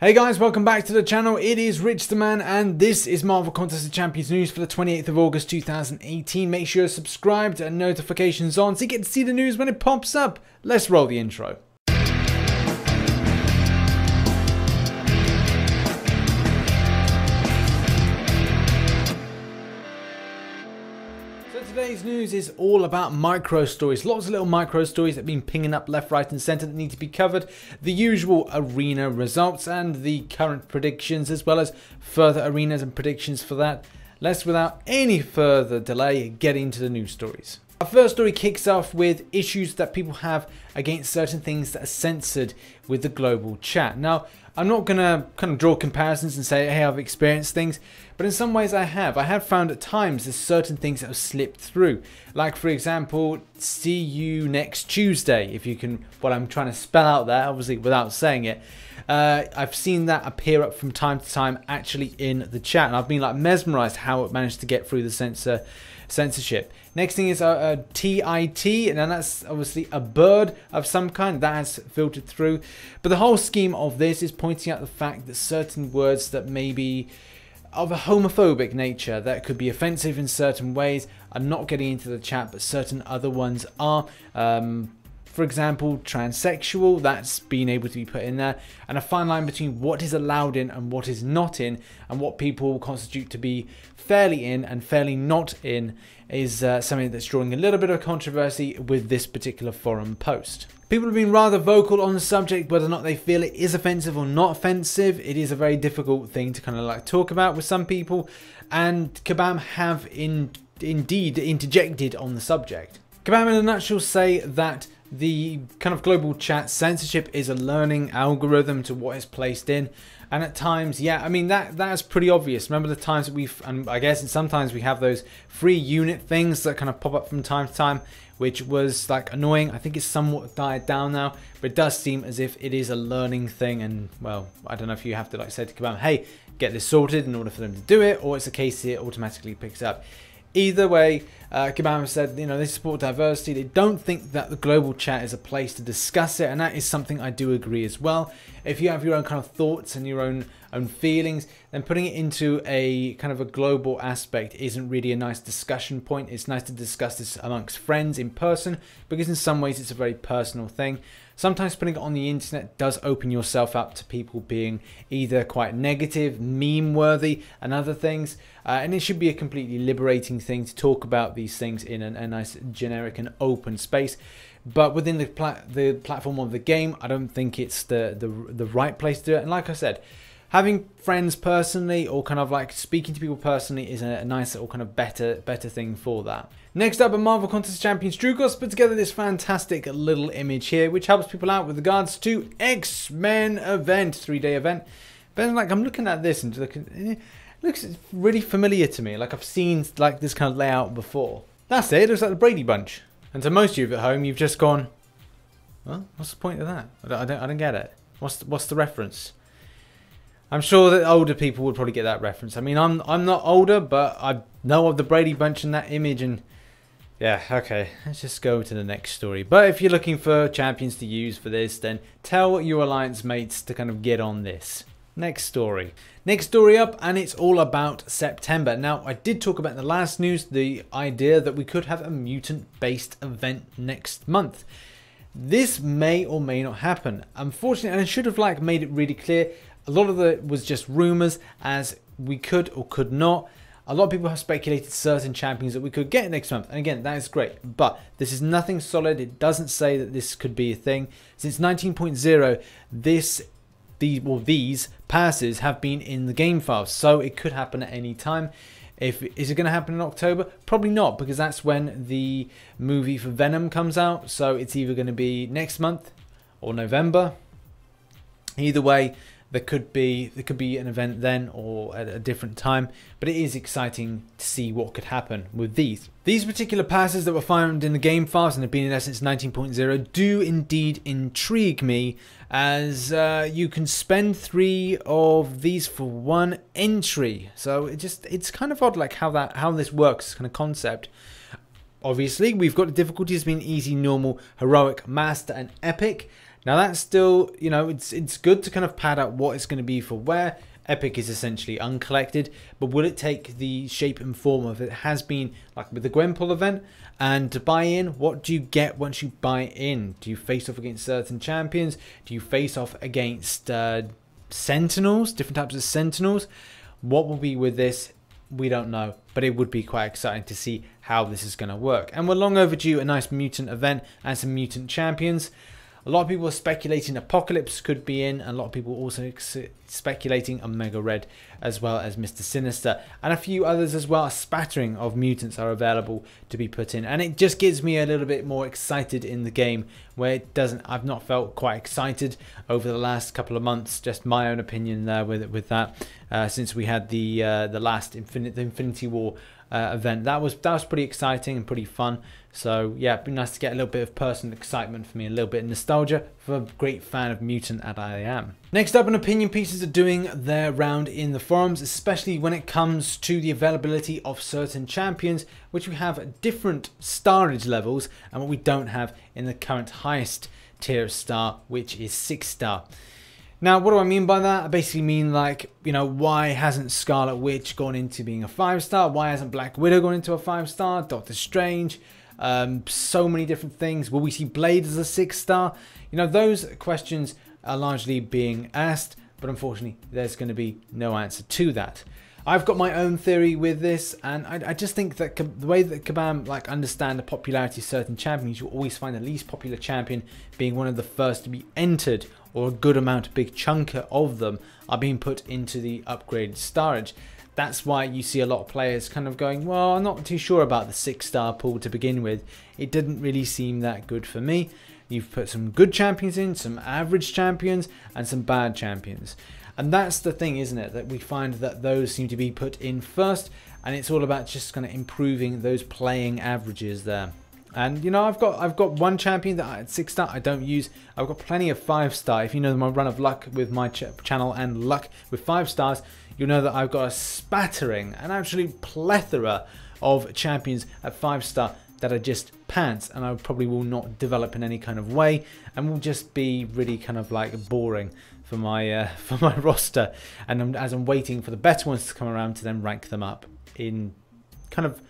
Hey guys, welcome back to the channel. It is RichTheMan and this is Marvel Contest of Champions news for the 28th of August 2018. Make sure you're subscribed and notifications on so you get to see the news when it pops up. Let's roll the intro. Today's news is all about micro stories. Lots of little micro stories that have been pinging up left, right and centre that need to be covered. The usual arena results and the current predictions, as well as further arenas and predictions for that. Let's, without any further delay, get into the news stories. Our first story kicks off with issues that people have against certain things that are censored with the global chat. Now, I'm not going to kind of draw comparisons and say, hey, I've experienced things, but in some ways I have. I have found at times there's certain things that have slipped through. Like, for example, see you next Tuesday, if you can, what I'm trying to spell out there, obviously without saying it. I've seen that appear up from time to time actually in the chat, and I've been like mesmerized how it managed to get through the censorship. Next thing is TIT, and then that's obviously a bird of some kind that has filtered through. But the whole scheme of this is pointing out the fact that certain words that may be of a homophobic nature, that could be offensive in certain ways, are not getting into the chat, but certain other ones are. For example, transsexual, that's being able to be put in there, and a fine line between what is allowed in and what is not in, and what people constitute to be fairly in and fairly not in, is something that's drawing a little bit of controversy with this particular forum post. People have been rather vocal on the subject, whether or not they feel it is offensive or not offensive. It is a very difficult thing to kind of like talk about with some people, and Kabam have indeed interjected on the subject. Kabam in a nutshell say that the kind of global chat censorship is a learning algorithm to what is placed in, and at times, yeah, I mean that's pretty obvious. Remember the times that we've, and I guess sometimes we have those free unit things that kind of pop up from time to time, which was like annoying. I think it's somewhat died down now, but it does seem as if it is a learning thing, and well, I don't know if you have to like say to Kabam, hey, get this sorted in order for them to do it, or it's a case it automatically picks up. Either way, Kabam said, you know, they support diversity. They don't think that the global chat is a place to discuss it, and that is something I do agree as well. If you have your own kind of thoughts and your own feelings, then putting it into a kind of a global aspect isn't really a nice discussion point. It's nice to discuss this amongst friends in person, because in some ways it's a very personal thing. Sometimes putting it on the internet does open yourself up to people being either quite negative, meme-worthy, and other things. And it should be a completely liberating thing to talk about these things in a nice, generic, and open space. But within the platform of the game, I don't think it's the right place to do it. And like I said, having friends personally, or kind of like speaking to people personally, is a nice or kind of better thing for that. Next up, a Marvel Contest of Champions, Drugos put together this fantastic little image here, which helps people out with regards to Xmen event, 3-day event. But like, I'm looking at this and it looks really familiar to me. Like I've seen like this kind of layout before. That's it. It looks like the Brady Bunch. And to most of you at home, you've just gone, well, what's the point of that? I don't get it. What's the reference? I'm sure that older people would probably get that reference. I mean, I'm not older, but I know of the Brady Bunch in that image, and yeah, okay, let's just go to the next story. But if you're looking for champions to use for this, then tell your alliance mates to kind of get on this. Next story. Next story up, and it's all about September. Now, I did talk about in the last news the idea that we could have a mutant-based event next month. This may or may not happen. Unfortunately, and I should have like made it really clear, a lot of it was just rumors, as we could or could not. A lot of people have speculated certain champions that we could get next month. And again, that is great. But this is nothing solid. It doesn't say that this could be a thing. Since 19.0, these passes have been in the game files. So it could happen at any time. Is it going to happen in October? Probably not, because that's when the movie for Venom comes out. So it's either going to be next month or November. Either way, there could be an event then or at a different time, but it is exciting to see what could happen with these. These particular passes that were found in the game files and have been in there since 19.0 do indeed intrigue me, as you can spend 3 of these for 1 entry. So it's kind of odd, like how this works, this kind of concept. Obviously, we've got the difficulties being easy, normal, heroic, master, and epic. Now that's still, you know, it's good to kind of pad out what it's going to be for wear. Epic is essentially uncollected, but will it take the shape and form of it has been like with the Gwenpool event? And to buy in, what do you get once you buy in? Do you face off against certain champions? Do you face off against sentinels, different types of sentinels? What will be with this? We don't know, but it would be quite exciting to see how this is going to work. And we're long overdue a nice mutant event and some mutant champions. A lot of people are speculating Apocalypse could be in, and a lot of people also speculating Omega Red as well as Mr. Sinister, and a few others as well. A spattering of mutants are available to be put in, and it just gives me a little bit more excited in the game, where it doesn't. I've not felt quite excited over the last couple of months. Just my own opinion there with that. Since we had the last Infinity War event, that was pretty exciting and pretty fun. So yeah, it'd be nice to get a little bit of personal excitement for me, a little bit of nostalgia for a great fan of mutant that I am. Next up, an opinion pieces are doing their round in the forums, especially when it comes to the availability of certain champions, which we have different starage levels and what we don't have in the current highest tier of star, which is 6-star. Now, what do I mean by that? I basically mean, like, you know, why hasn't Scarlet Witch gone into being a 5-star? Why hasn't Black Widow gone into a 5-star? Doctor Strange? So many different things. Will we see Blade as a 6-star? You know, those questions are largely being asked, but unfortunately, there's going to be no answer to that. I've got my own theory with this, and I just think that the way that Kabam like understand the popularity of certain champions, you always find the least popular champion being one of the first to be entered, or a good amount, a big chunk of them are being put into the upgraded starage. That's why you see a lot of players kind of going, well, I'm not too sure about the 6-star pool to begin with. It didn't really seem that good for me. You've put some good champions in, some average champions, and some bad champions. And that's the thing, isn't it? That we find that those seem to be put in first, and it's all about just kind of improving those playing averages there. And you know, I've got one champion that at 6-star I don't use. I've got plenty of 5-star. If you know my run of luck with my channel and luck with 5 stars, you'll know that I've got a spattering, an absolute plethora of champions at 5-star that are just pants, and I probably will not develop in any kind of way, and will just be really kind of like boring for my roster. And as I'm waiting for the better ones to come around to then rank them up in kind of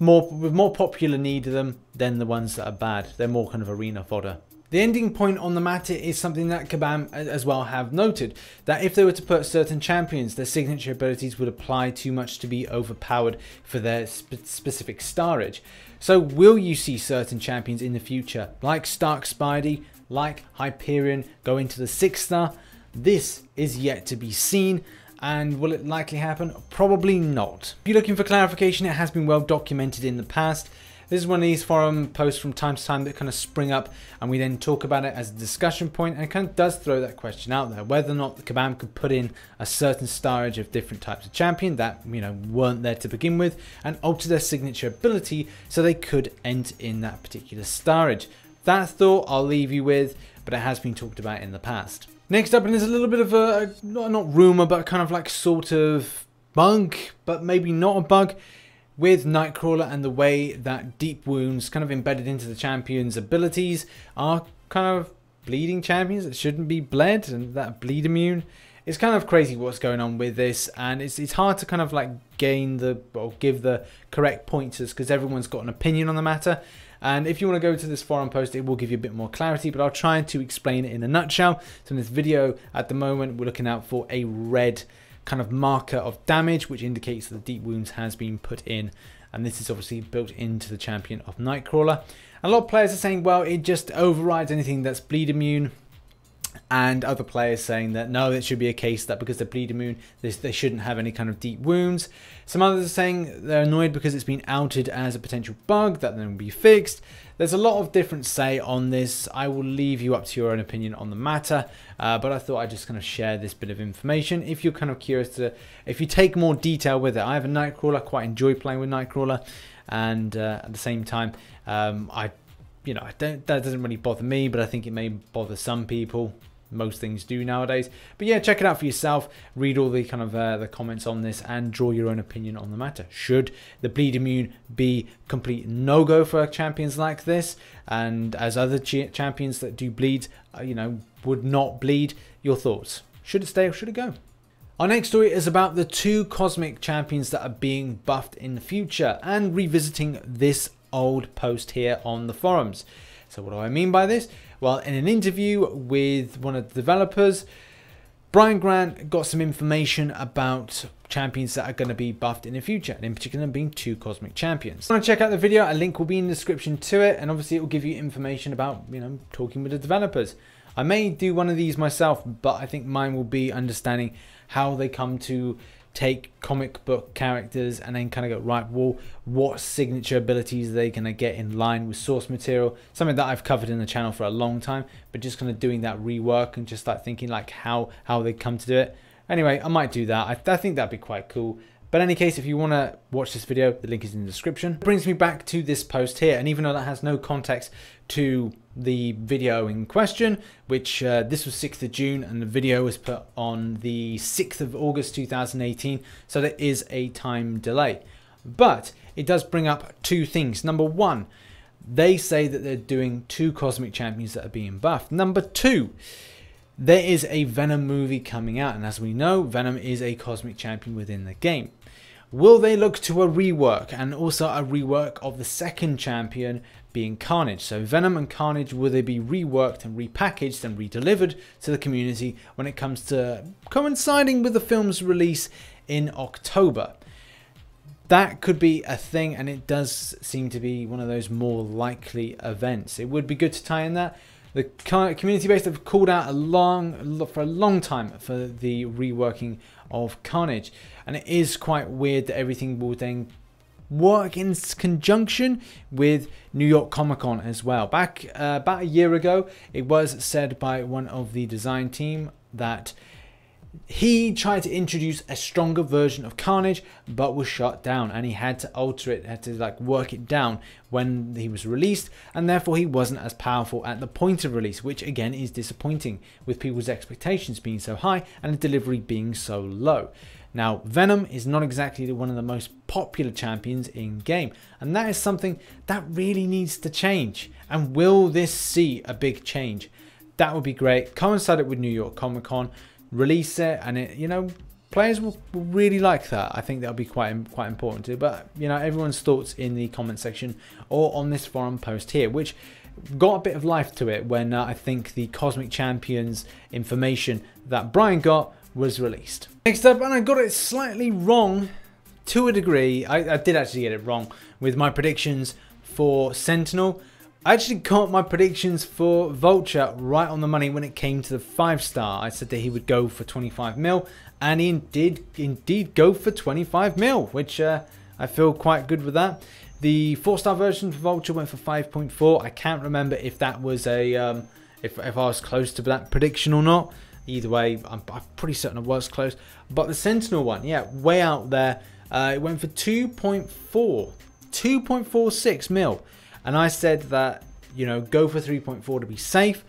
with more popular need of them than the ones that are bad. They're more kind of arena fodder. The ending point on the matter is something that Kabam as well have noted, that if they were to put certain champions, their signature abilities would apply too much to be overpowered for their specific starage. So will you see certain champions in the future, like Stark Spidey, like Hyperion, go into the 6-star? This is yet to be seen. And will it likely happen? Probably not. If you're looking for clarification, it has been well documented in the past. This is one of these forum posts from time to time that kind of spring up, and we then talk about it as a discussion point, and it kind of does throw that question out there, whether or not the Kabam could put in a certain starage of different types of champion that, you know, weren't there to begin with, and alter their signature ability so they could enter in that particular starage. That thought I'll leave you with, but it has been talked about in the past. Next up, and there's a little bit of a, not rumour, but kind of like sort of bug, but maybe not a bug, with Nightcrawler and the way that deep wounds kind of embedded into the champion's abilities are kind of bleeding champions that shouldn't be bled, and that bleed immune. It's kind of crazy what's going on with this, and it's hard to kind of like give the correct pointers because everyone's got an opinion on the matter. And if you want to go to this forum post, it will give you a bit more clarity, but I'll try to explain it in a nutshell. So in this video, at the moment, we're looking out for a red kind of marker of damage, which indicates that the deep wounds has been put in. And this is obviously built into the champion of Nightcrawler. A lot of players are saying, well, it just overrides anything that's bleed immune. And other players saying that no, it should be a case that because they're bleed immune, they shouldn't have any kind of deep wounds. Some others are saying they're annoyed because it's been outed as a potential bug that then will be fixed. There's a lot of different say on this. I will leave you up to your own opinion on the matter, but I thought I'd just kind of share this bit of information. If you're kind of curious if you take more detail with it, I have a Nightcrawler, I quite enjoy playing with Nightcrawler, and at the same time, that doesn't really bother me, but I think it may bother some people. most things do nowadays. But yeah, check it out for yourself. Read all the kind of the comments on this and draw your own opinion on the matter. Should the bleed immune be complete no-go for champions like this, and as other champions that do bleed, you know, would not bleed? Your thoughts? Should it stay or should it go? Our next story is about the 2 cosmic champions that are being buffed in the future, and revisiting this old post here on the forums. So what do I mean by this? Well, in an interview with one of the developers, Brian Grant got some information about champions that are going to be buffed in the future, and in particular being 2 cosmic champions. If you want to check out the video, a link will be in the description to it, and obviously it will give you information about, you know, talking with the developers. I may do one of these myself, but I think mine will be understanding how they come to take comic book characters and then kind of go, right, well, what signature abilities are they going to get in line with source material? Something that I've covered in the channel for a long time, but just kind of doing that rework and just start thinking like how they come to do it. Anyway, I might do that. I think that'd be quite cool. But in any case, if you want to watch this video, the link is in the description. It brings me back to this post here, and even though that has no context to the video in question, which this was 6th of June and the video was put on the 6th of August 2018, so there is a time delay. But it does bring up 2 things. Number 1, they say that they're doing 2 cosmic champions that are being buffed. Number 2, there is a Venom movie coming out, and as we know, Venom is a cosmic champion within the game. Will they look to a rework, and also a rework of the 2nd champion being Carnage? So Venom and Carnage, will they be reworked and repackaged and redelivered to the community when it comes to coinciding with the film's release in October? That could be a thing, and it does seem to be one of those more likely events. It would be good to tie in that. The community base have called out for a long time for the reworking of Carnage, and it is quite weird that everything will then work in conjunction with New York Comic Con as well. Back about a year ago, it was said by one of the design team that he tried to introduce a stronger version of Carnage, but was shut down, and he had to alter it, had to like work it down when he was released, and therefore he wasn't as powerful at the point of release, which again is disappointing with people's expectations being so high and the delivery being so low. Now, Venom is not exactly one of the most popular champions in game, and that is something that really needs to change. And will this see a big change? That would be great. Coincide it with New York Comic Con, release it, and it, you know, players will really like that. I think that'll be quite important too. But you know, everyone's thoughts in the comment section or on this forum post here, which got a bit of life to it when I think the Cosmic Champions information that Brian got was released. Next up, and I got it slightly wrong to a degree. I did actually get it wrong with my predictions for Sentinel. I actually got my predictions for Vulture right on the money when it came to the 5-star. I said that he would go for 25 mil, and he did indeed go for 25 mil, which I feel quite good with that. The 4-star version for Vulture went for 5.4. I can't remember if that was a if I was close to that prediction or not. Either way, I'm pretty certain I was close. But the Sentinel one, yeah, way out there. It went for 2.46 mil. And I said that, you know, go for 3.4 to be safe.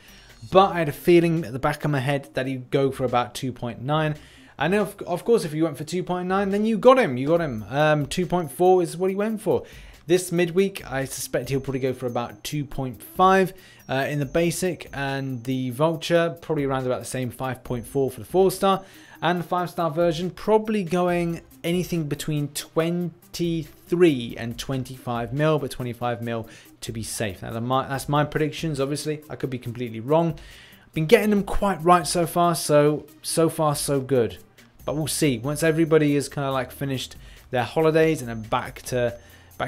But I had a feeling at the back of my head that he'd go for about 2.9. And then of course, if you went for 2.9, then you got him. 2.4 is what he went for. This midweek, I suspect he'll probably go for about 2.5 in the basic, and the Vulture probably around about the same, 5.4 for the 4-star, and the 5-star version probably going anything between 23 and 25 mil, but 25 mil to be safe. Now that's my predictions. Obviously, I could be completely wrong. I've been getting them quite right so far, so far so good. But we'll see once everybody is kind of like finished their holidays and then back to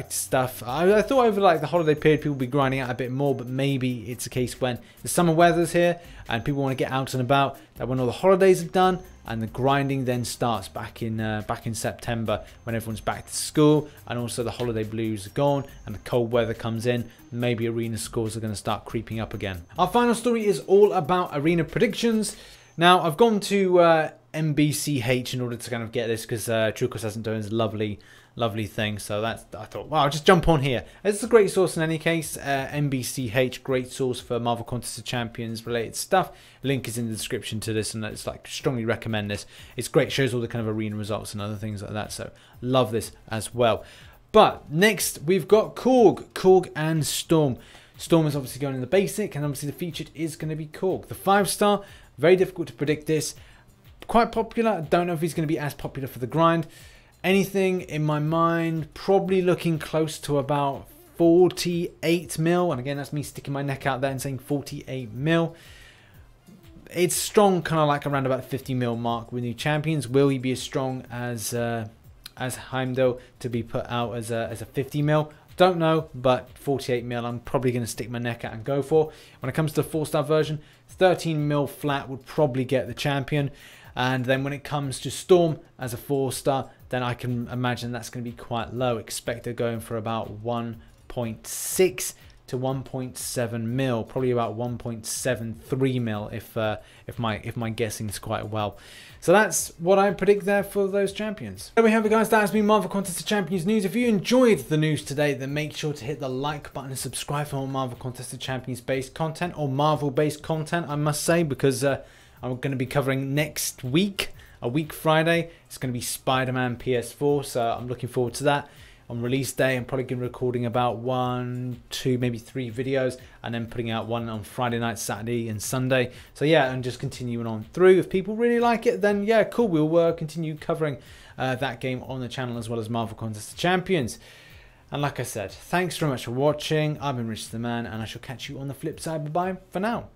stuff. I thought over like the holiday period people would be grinding out a bit more, but maybe it's a case when the summer weather's here and people want to get out and about, that when all the holidays are done and the grinding then starts back in September when everyone's back to school and also the holiday blues are gone and the cold weather comes in. Maybe arena scores are going to start creeping up again. Our final story is all about arena predictions. Now I've gone to MBCH in order to kind of get this, because Trucos hasn't done his lovely thing. So that's, I thought, wow, I'll just jump on here. It's a great source in any case. MBCH, great source for Marvel Contest of Champions related stuff. Link is in the description to this, and it's like strongly recommend this. It's great, shows all the kind of arena results and other things like that. So love this as well. But next we've got Korg and Storm. Storm is obviously going in the basic, and obviously the featured is going to be Korg. The 5-star, very difficult to predict this. Quite popular. I don't know if he's going to be as popular for the grind. Anything in my mind, probably looking close to about 48 mil. And again, that's me sticking my neck out there and saying 48 mil. It's strong, kind of like around about the 50 mil mark with new champions. Will he be as strong as Heimdall to be put out as a 50 mil? Don't know, but 48 mil I'm probably going to stick my neck out and go for. When it comes to the 4-star version, 13 mil flat would probably get the champion. And then when it comes to Storm as a 4-star, then I can imagine that's going to be quite low. Expect it going for about 1.6 to 1.7 mil, probably about 1.73 mil if my guessing is quite well. So that's what I predict there for those champions. There we have it, guys. That has been Marvel Contest of Champions news. If you enjoyed the news today, then make sure to hit the like button and subscribe for more Marvel Contest of Champions based content, or Marvel based content, I must say, because I'm going to be covering next week, a week Friday. It's going to be Spider-Man PS4, so I'm looking forward to that. On release day, I'm probably going to be recording about 1, 2, maybe 3 videos, and then putting out one on Friday night, Saturday and Sunday. So yeah, and just continuing on through. If people really like it, then yeah, cool, we'll continue covering that game on the channel, as well as Marvel Contest of Champions. And like I said, thanks very much for watching. I've been RichTheMan, and I shall catch you on the flip side. Bye bye for now.